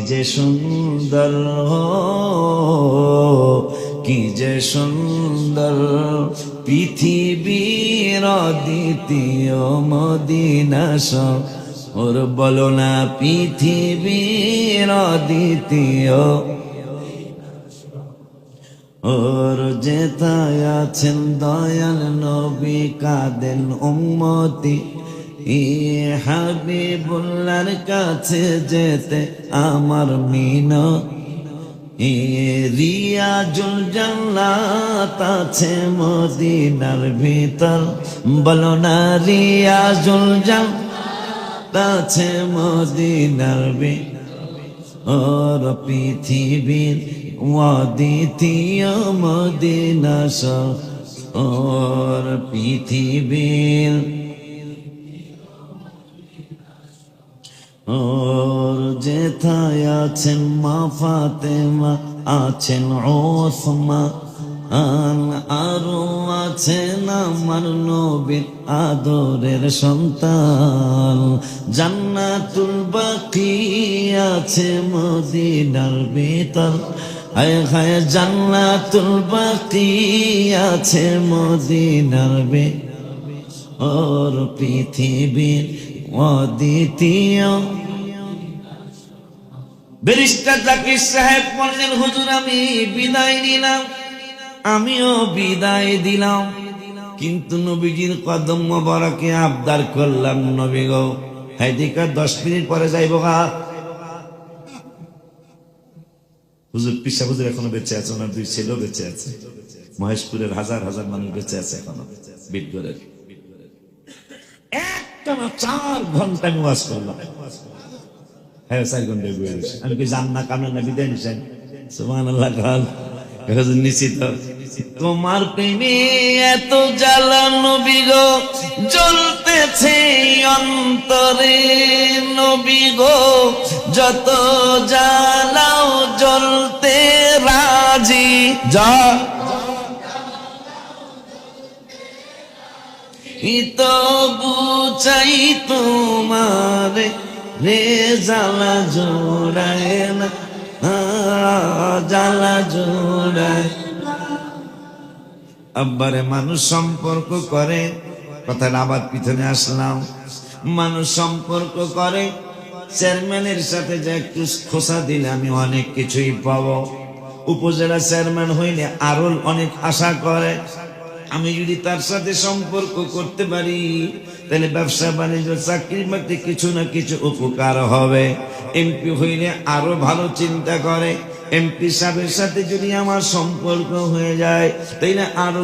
যে সুন্দর, কি যে সুন্দর পৃথিবীর দ্বিতীয় মদিনা শহর, বলো না পৃথিবীর দ্বিতীয়। ওর যেথায় আছেন দয়াল নবী কাঁদেন উম্মতি, হাবিবুল্লাহর কাছে যেতে আমার মিনতি। রিয়াজুল জান্নাত আছে মদিনার ভিতর, বলো না রিয়াজুল জান্নাত আছে মদিনার ভিতর। ওর পৃথিবীর দ্বিতীয় মদিনা শহর, পৃথিবীর ওর যেথায় আছেন মা ফাতেমা, আছেন ওসমান, আরো আছেন আমার নবীর আদরের সন্তান। জান্নাতুল বাকি আছে মদিনার ভিতর, হায় হায় জান্নাতুল বাকি আছে মদিনার ভিতর। ওর পৃথিবীর দ্বিতীয়। ব্যারিস্টার জাকির সাহেব বললেন, হুজুর আমি বিদায় নিলাম, আমিও বিদায় দিলাম, কিন্তু নবীজির কদম মোবারকে আবদার করলাম, নবী গো হাইদিকা 10 মিনিট পরে যাইব গা। হুজুর পিসা হুজুর এখনো বেঁচে আছে, ওনার 2 ছেলেও বেঁচে আছে, মহেশপুরের হাজার হাজার মানুষ বেঁচে আছে এখনো, বিটগড়ের। একটানা 4 ঘন্টা আমি ওয়াজ করলাম। হ্যাঁ 4 ঘন্টা বসে আমি কি জান্নাত কামনা না বিদায় নিছেন? সুবহানাল্লাহ। কাল নিশ্চিত তোমার প্রেমে এত জ্বালা নবী গো জ্বলতেছে অন্তরে, নবী গো যত জ্বালাও জ্বলতে রাজি, যা তো বুঝাই তোমার রে জ্বালা জোড়ায় না, জ্বালা জোড়ায়। আব্বারে মানুষ সম্পর্ক করে, কথাটা আবার পিছনে আসলাম, মানুষ সম্পর্ক করে, চেয়ারম্যানের সাথে যে একটু খোসা দিলে আমি অনেক কিছুই পাবো। উপজেলা চেয়ারম্যান হইলে আরো অনেক আশা করে, আমি যদি তার সাথে সম্পর্ক করতে পারি তাহলে ব্যবসা বাণিজ্য চাকরি বাকরি কিছু না কিছু উপকার হবে। এমপি হইলে আরো ভালো চিন্তা করে, এমপি সাহেবের সাথে যদি আমার সম্পর্ক হয়ে যায় তাইলে আরো